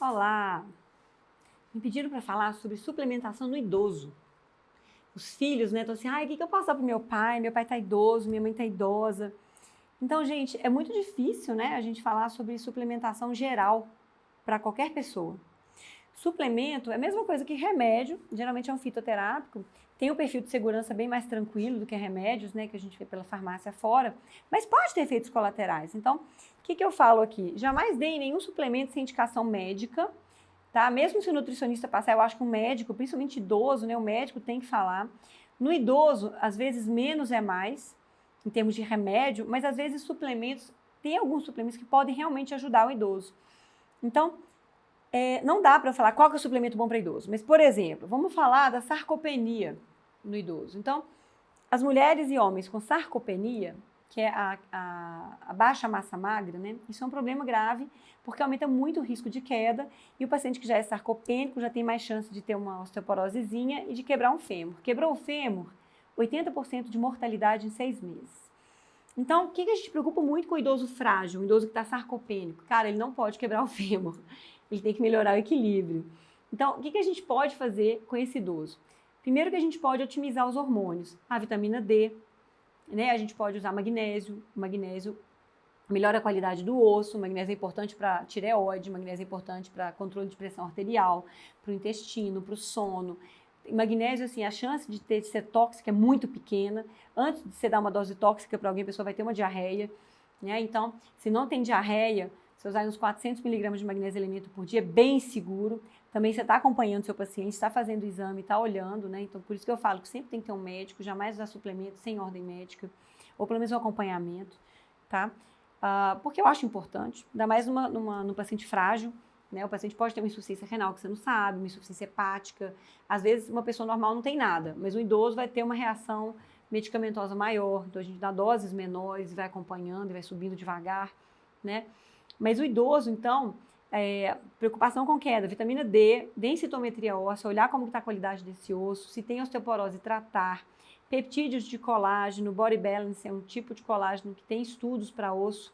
Olá! Me pediram para falar sobre suplementação no idoso. Os filhos, né, estão assim, o que eu posso dar para o meu pai? Meu pai está idoso, minha mãe está idosa. Então, gente, é muito difícil, né, a gente falar sobre suplementação geral para qualquer pessoa. Suplemento é a mesma coisa que remédio, geralmente é um fitoterápico, tem um perfil de segurança bem mais tranquilo do que remédios, né, que a gente vê pela farmácia fora, mas pode ter efeitos colaterais. Então, o que eu falo aqui? Jamais deem nenhum suplemento sem indicação médica, tá? Mesmo se o nutricionista passar, eu acho que um médico, principalmente idoso, né, o médico tem que falar. No idoso, às vezes menos é mais, em termos de remédio, mas às vezes suplementos, tem alguns suplementos que podem realmente ajudar o idoso. Então, não dá para falar qual que é o suplemento bom para idoso, mas, por exemplo, vamos falar da sarcopenia no idoso. Então, as mulheres e homens com sarcopenia, que é a baixa massa magra, né? Isso é um problema grave, porque aumenta muito o risco de queda, e o paciente que já é sarcopênico já tem mais chance de ter uma osteoporosezinha e de quebrar um fêmur. Quebrou o fêmur, 80% de mortalidade em 6 meses. Então, o que a gente preocupa muito com o idoso frágil, o idoso que está sarcopênico? Cara, ele não pode quebrar o fêmur, ele tem que melhorar o equilíbrio. Então, o que a gente pode fazer com esse idoso? Primeiro que a gente pode otimizar os hormônios, a vitamina D, né? A gente pode usar magnésio, o magnésio melhora a qualidade do osso, o magnésio é importante para tireoide, o magnésio é importante para controle de pressão arterial, para o intestino, para o sono. Magnésio, assim, a chance de ser tóxica é muito pequena. Antes de você dar uma dose tóxica para alguém, a pessoa vai ter uma diarreia, né? Então, se não tem diarreia, você usar uns 400 miligramas de magnésio elemento por dia, é bem seguro. Também você está acompanhando seu paciente, está fazendo o exame, está olhando, né? Então, por isso que eu falo que sempre tem que ter um médico, jamais usar suplemento sem ordem médica, ou pelo menos um acompanhamento, tá? Porque eu acho importante, ainda mais no paciente frágil, né? O paciente pode ter uma insuficiência renal que você não sabe, uma insuficiência hepática. Às vezes, uma pessoa normal não tem nada, mas o idoso vai ter uma reação medicamentosa maior. Então, a gente dá doses menores, vai acompanhando e vai subindo devagar, né? Mas o idoso, então, preocupação com queda, vitamina D, densitometria óssea, olhar como está a qualidade desse osso, se tem osteoporose, tratar. Peptídeos de colágeno, Body Balance é um tipo de colágeno que tem estudos para osso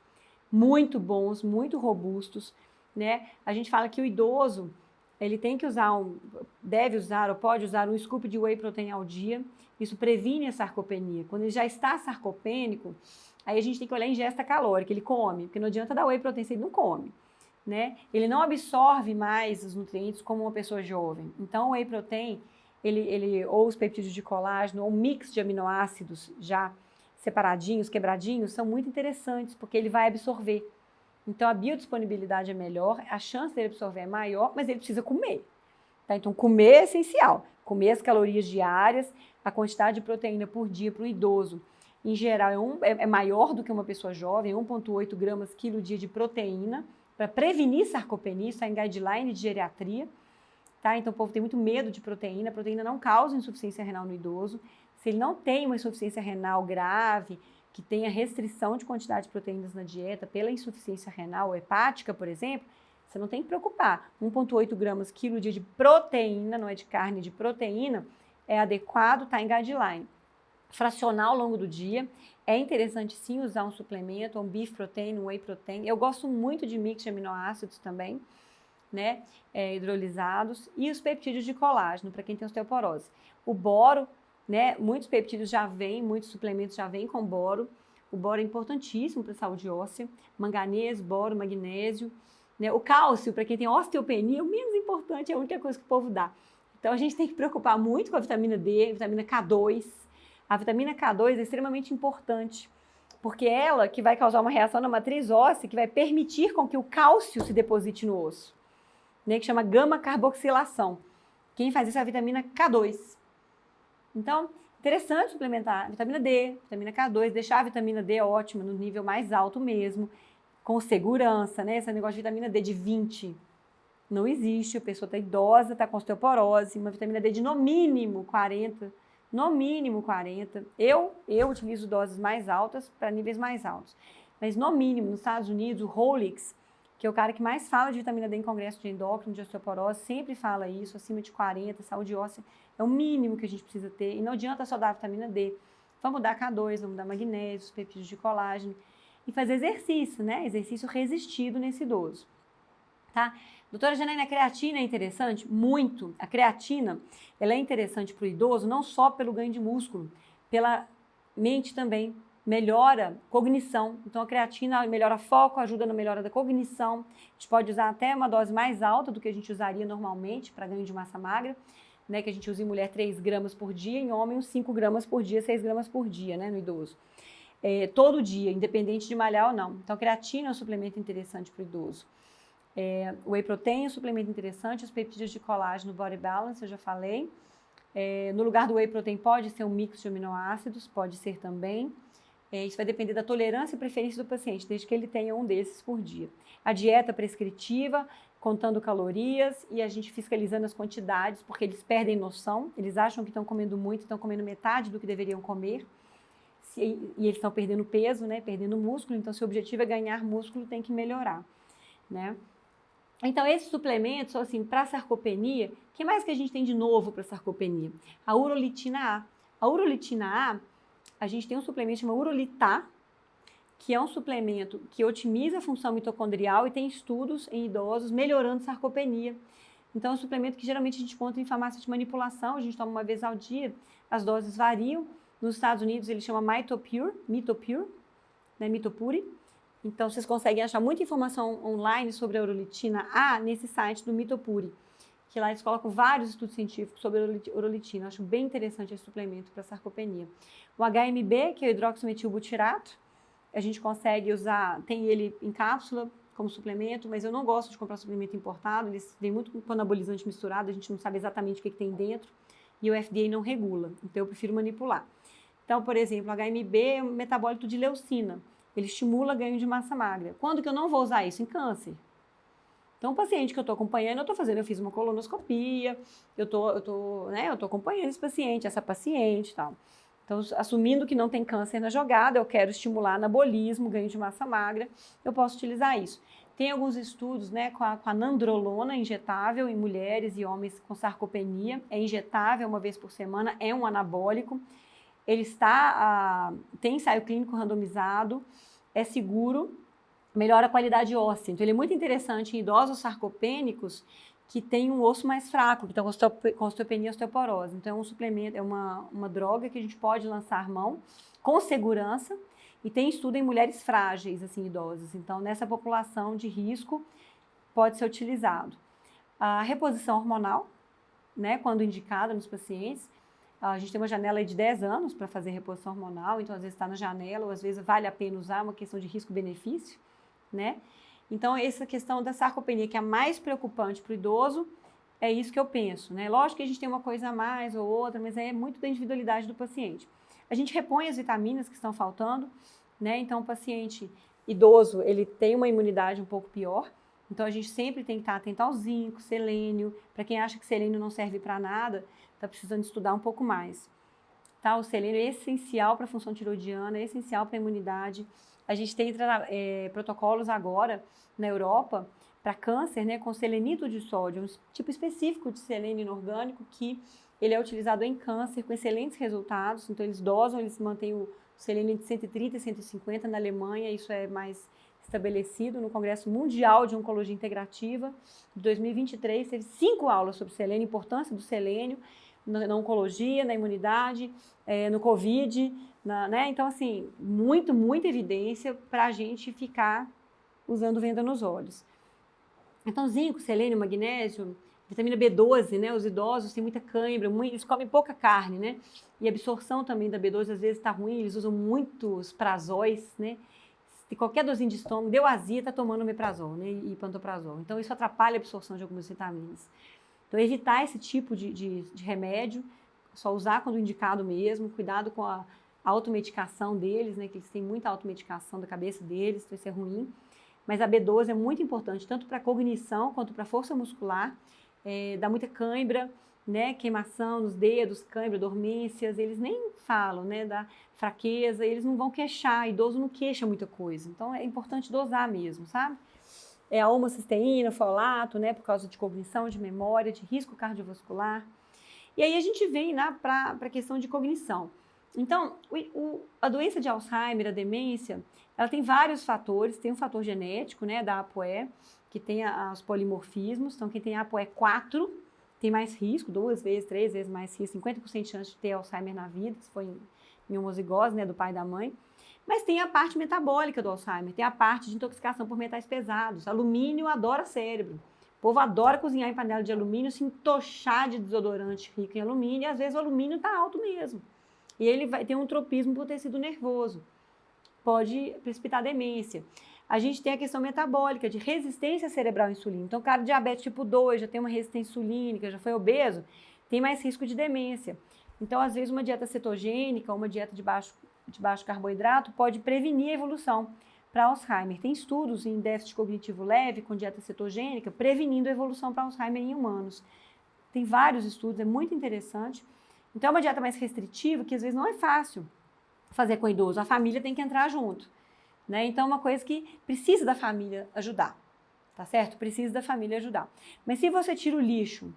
muito bons, muito robustos, né? A gente fala que o idoso, ele tem que usar deve usar ou pode usar um scoop de whey protein ao dia. Isso previne a sarcopenia. Quando ele já está sarcopênico, aí a gente tem que olhar a ingesta calórica, ele come, porque não adianta dar whey protein se ele não come, né? Ele não absorve mais os nutrientes como uma pessoa jovem. Então, o whey protein, ou os peptídeos de colágeno, ou um mix de aminoácidos já separadinhos, quebradinhos, são muito interessantes, porque ele vai absorver. Então, a biodisponibilidade é melhor, a chance dele absorver é maior, mas ele precisa comer. Tá? Então, comer é essencial. Comer as calorias diárias, a quantidade de proteína por dia para o idoso, em geral, é maior do que uma pessoa jovem, 1,8 gramas quilo dia de proteína, para prevenir sarcopenia, isso é em guideline de geriatria. Tá? Então, o povo tem muito medo de proteína. A proteína não causa insuficiência renal no idoso. Se ele não tem uma insuficiência renal grave, que tenha restrição de quantidade de proteínas na dieta pela insuficiência renal ou hepática, por exemplo, você não tem que preocupar. 1,8 gramas quilo dia de proteína, não é de carne, de proteína, é adequado, está em guideline. Fracionar ao longo do dia. É interessante sim usar um suplemento, um beef protein, um whey protein. Eu gosto muito de mix de aminoácidos também, né, hidrolisados, e os peptídeos de colágeno, para quem tem osteoporose. O boro, né, muitos peptídeos já vêm, muitos suplementos já vêm com boro. O boro é importantíssimo para a saúde óssea. Manganês, boro, magnésio. Né? O cálcio, para quem tem osteopenia, o menos importante, é a única coisa que o povo dá. Então, a gente tem que preocupar muito com a vitamina D, vitamina K2. A vitamina K2 é extremamente importante, porque é ela que vai causar uma reação na matriz óssea que vai permitir com que o cálcio se deposite no osso, né, que chama gama-carboxilação. Quem faz isso é a vitamina K2. Então, interessante suplementar vitamina D, vitamina K2, deixar a vitamina D ótima, no nível mais alto mesmo, com segurança, né? Esse negócio de vitamina D de 20 não existe, a pessoa está idosa, está com osteoporose, uma vitamina D de no mínimo 40, no mínimo 40. Eu utilizo doses mais altas para níveis mais altos, mas no mínimo, nos Estados Unidos, o Holix, que é o cara que mais fala de vitamina D em congresso de endócrino, de osteoporose, sempre fala isso, acima de 40, saúde óssea, é o mínimo que a gente precisa ter, e não adianta só dar vitamina D, vamos dar K2, vamos dar magnésio, os peptídeos de colágeno, e fazer exercício, né? Exercício resistido nesse idoso. tá? Doutora Janaína, a creatina é interessante? Muito. A creatina, ela é interessante para o idoso não só pelo ganho de músculo, pela mente também. Melhora cognição. Então, a creatina melhora foco, ajuda na melhora da cognição. A gente pode usar até uma dose mais alta do que a gente usaria normalmente para ganho de massa magra, né? Que a gente usa em mulher 3 gramas por dia, em homem uns 5 gramas por dia, 6 gramas por dia, né? No idoso. Todo dia, independente de malhar ou não. Então, a creatina é um suplemento interessante para o idoso. O whey protein é um suplemento interessante, os peptídeos de colágeno Body Balance, eu já falei. No lugar do whey protein pode ser um mix de aminoácidos, pode ser também. Isso vai depender da tolerância e preferência do paciente, desde que ele tenha um desses por dia. A dieta prescritiva, contando calorias e a gente fiscalizando as quantidades, porque eles perdem noção, eles acham que estão comendo muito, estão comendo metade do que deveriam comer, e eles estão perdendo peso, né, perdendo músculo, então se o objetivo é ganhar músculo, tem que melhorar, né? Então, esses suplementos, assim, para sarcopenia, o que mais que a gente tem de novo para sarcopenia? A urolitina A. A urolitina A gente tem um suplemento chamado Urolitar, que é um suplemento que otimiza a função mitocondrial e tem estudos em idosos melhorando sarcopenia. Então, é um suplemento que geralmente a gente encontra em farmácia de manipulação, a gente toma uma vez ao dia, as doses variam. Nos Estados Unidos ele chama Mitopure, né, Mitopuri. Então, vocês conseguem achar muita informação online sobre a urolitina A nesse site do Mitopuri, que lá eles colocam vários estudos científicos sobre a urolitina. Eu acho bem interessante esse suplemento para sarcopenia. O HMB, que é o hidroximetilbutirato, a gente consegue usar, tem ele em cápsula como suplemento, mas eu não gosto de comprar suplemento importado, eles vêm muito com anabolizante misturado, a gente não sabe exatamente o que tem dentro, e o FDA não regula, então eu prefiro manipular. Então, por exemplo, o HMB é um metabólito de leucina, ele estimula ganho de massa magra. Quando que eu não vou usar isso? Em câncer. Então, o paciente que eu estou acompanhando, eu fiz uma colonoscopia, eu tô acompanhando esse paciente, essa paciente e tal. Então, assumindo que não tem câncer na jogada, eu quero estimular anabolismo, ganho de massa magra, eu posso utilizar isso. Tem alguns estudos, né, com a nandrolona injetável em mulheres e homens com sarcopenia, é injetável uma vez por semana, é um anabólico, ele tem ensaio clínico randomizado, é seguro, melhora a qualidade óssea. Então, ele é muito interessante em idosos sarcopênicos que têm um osso mais fraco, que estão com osteopenia e osteoporose. Então, é um suplemento, é uma droga que a gente pode lançar mão com segurança e tem estudo em mulheres frágeis, assim, idosas. Então, nessa população de risco, pode ser utilizado. A reposição hormonal, né, quando indicada nos pacientes, a gente tem uma janela de 10 anos para fazer reposição hormonal, então, às vezes está na janela, ou às vezes vale a pena usar, uma questão de risco-benefício, né? Então, essa questão da sarcopenia, que é a mais preocupante para o idoso, é isso que eu penso, né? Lógico que a gente tem uma coisa a mais ou outra, mas é muito da individualidade do paciente. A gente repõe as vitaminas que estão faltando, né? Então, o paciente idoso, ele tem uma imunidade um pouco pior, então a gente sempre tem que estar atento ao zinco, selênio. Para quem acha que selênio não serve para nada, está precisando estudar um pouco mais. Tá? O selênio é essencial para a função tiroidiana, é essencial para a imunidade. A gente tem protocolos agora na Europa para câncer, né, com selenito de sódio, um tipo específico de selênio inorgânico que ele é utilizado em câncer com excelentes resultados. Então, eles dosam, eles mantêm o selênio entre 130 e 150 na Alemanha, isso é mais estabelecido no Congresso Mundial de Oncologia Integrativa. De 2023, teve 5 aulas sobre selênio, importância do selênio na oncologia, na imunidade, no Covid, né? Então, assim, muita evidência para a gente ficar usando venda nos olhos. Então, zinco, selênio, magnésio, vitamina B12, né? Os idosos têm muita cãibra, eles comem pouca carne, né? E a absorção também da B12 às vezes está ruim, eles usam muitos prazóis, né? Se qualquer dorzinha de estômago, deu azia, está tomando omeprazol, né? E pantoprazol. Então, isso atrapalha a absorção de algumas vitaminas. Então, evitar esse tipo de remédio, só usar quando indicado mesmo, cuidado com a automedicação deles, né, que eles têm muita automedicação da cabeça deles, então isso é ruim. Mas a B12 é muito importante, tanto para a cognição quanto para a força muscular, dá muita cãibra, né, queimação nos dedos, cãibra, dormências, eles nem falam, né, da fraqueza, eles não vão queixar, idoso não queixa muita coisa, então é importante dosar mesmo, sabe? A homocisteína, folato, né, por causa de cognição, de memória, de risco cardiovascular. E aí a gente vem para a questão de cognição. Então, a doença de Alzheimer, a demência, ela tem vários fatores. Tem um fator genético, né, da APOE, que tem os polimorfismos. Então, quem tem APOE 4 tem mais risco, 2 vezes, 3 vezes mais risco, 50% de chance de ter Alzheimer na vida, se for em homozigose, né, do pai e da mãe. Mas tem a parte metabólica do Alzheimer, tem a parte de intoxicação por metais pesados. Alumínio adora cérebro. O povo adora cozinhar em panela de alumínio, se entochar de desodorante rico em alumínio, e às vezes o alumínio está alto mesmo. E ele vai ter um tropismo por tecido nervoso. Pode precipitar demência. A gente tem a questão metabólica, de resistência cerebral à insulina. Então, o cara de diabetes tipo 2, já tem uma resistência insulínica, já foi obeso, tem mais risco de demência. Então, às vezes, uma dieta cetogênica, uma dieta de baixo carboidrato pode prevenir a evolução para Alzheimer. Tem estudos em déficit cognitivo leve com dieta cetogênica prevenindo a evolução para Alzheimer em humanos. Tem vários estudos, é muito interessante. Então, é uma dieta mais restritiva, que às vezes não é fácil fazer com o idoso. A família tem que entrar junto, né? Então, é uma coisa que precisa da família ajudar, tá certo? Precisa da família ajudar. Mas se você tira o lixo,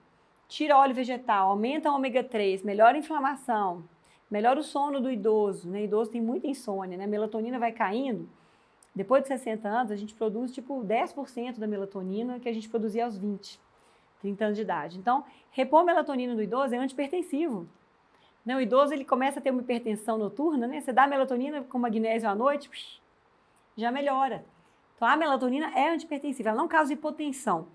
tira óleo vegetal, aumenta o ômega 3, melhora a inflamação, melhora o sono do idoso, né? O idoso tem muita insônia, né? A melatonina vai caindo. Depois de 60 anos, a gente produz tipo 10% da melatonina que a gente produzia aos 20, 30 anos de idade. Então, repor melatonina no idoso é antihipertensivo. Né? O idoso ele começa a ter uma hipertensão noturna, né? Você dá melatonina com magnésio à noite, já melhora. Então, a melatonina é antihipertensiva, ela não causa hipotensão.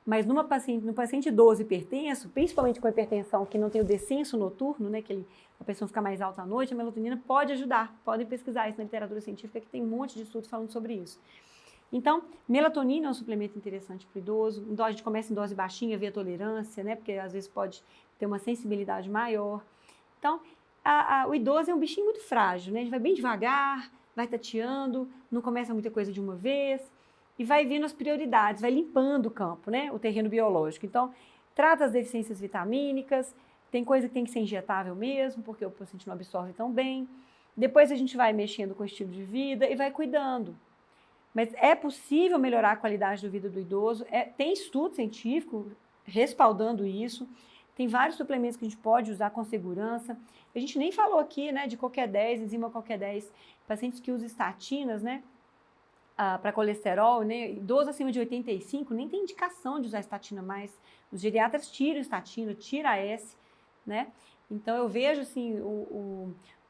Mas no paciente idoso hipertenso, principalmente com hipertensão que não tem o descenso noturno, né, que a pressão fica mais alta à noite, a melatonina pode ajudar. Podem pesquisar isso na literatura científica, que tem um monte de estudos falando sobre isso. Então, melatonina é um suplemento interessante para o idoso. Então, a gente começa em dose baixinha, via tolerância, né, porque às vezes pode ter uma sensibilidade maior. Então, o idoso é um bichinho muito frágil, né? A gente vai bem devagar, vai tateando, não começa muita coisa de uma vez e vai vendo as prioridades, vai limpando o campo, né? O terreno biológico. Então, trata as deficiências vitamínicas, tem coisa que tem que ser injetável mesmo, porque o paciente não absorve tão bem. Depois a gente vai mexendo com o estilo de vida e vai cuidando. Mas é possível melhorar a qualidade da vida do idoso, tem estudo científico respaldando isso. Tem vários suplementos que a gente pode usar com segurança. A gente nem falou aqui, né, de CoQ10, enzima CoQ10, pacientes que usam estatinas, né, para colesterol, né, idoso acima de 85, nem tem indicação de usar estatina mais. Os geriatras tiram estatina, tira a S, né? Então, eu vejo, assim,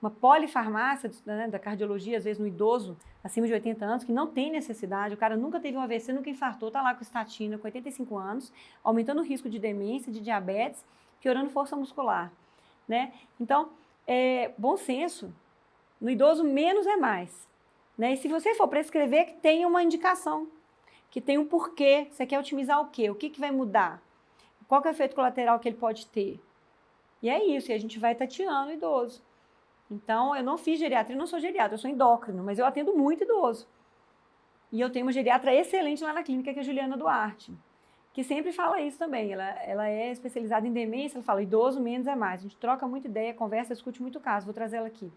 uma polifarmácia, né, da cardiologia, às vezes no idoso acima de 80 anos, que não tem necessidade, o cara nunca teve um AVC, nunca infartou, tá lá com estatina, com 85 anos, aumentando o risco de demência, de diabetes, piorando força muscular, né? Então, bom senso, no idoso menos é mais, né? E se você for prescrever, que tenha uma indicação, que tenha um porquê, você quer otimizar o quê? O que vai mudar? Qual que é o efeito colateral que ele pode ter? E é isso, e a gente vai tateando o idoso. Então, eu não fiz geriatria, eu não sou geriatra, eu sou endócrino, mas eu atendo muito idoso. E eu tenho uma geriatra excelente lá na clínica, que é a Juliana Duarte, que sempre fala isso também. Ela é especializada em demência, ela fala, idoso menos é mais. A gente troca muita ideia, conversa, discute muito caso. Vou trazer ela aqui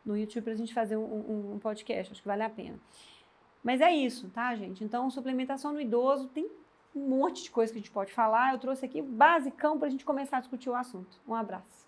no YouTube para a gente fazer um podcast, acho que vale a pena. Mas é isso, tá, gente? Então, suplementação no idoso, tem um monte de coisa que a gente pode falar. Eu trouxe aqui basicão para a gente começar a discutir o assunto. Um abraço.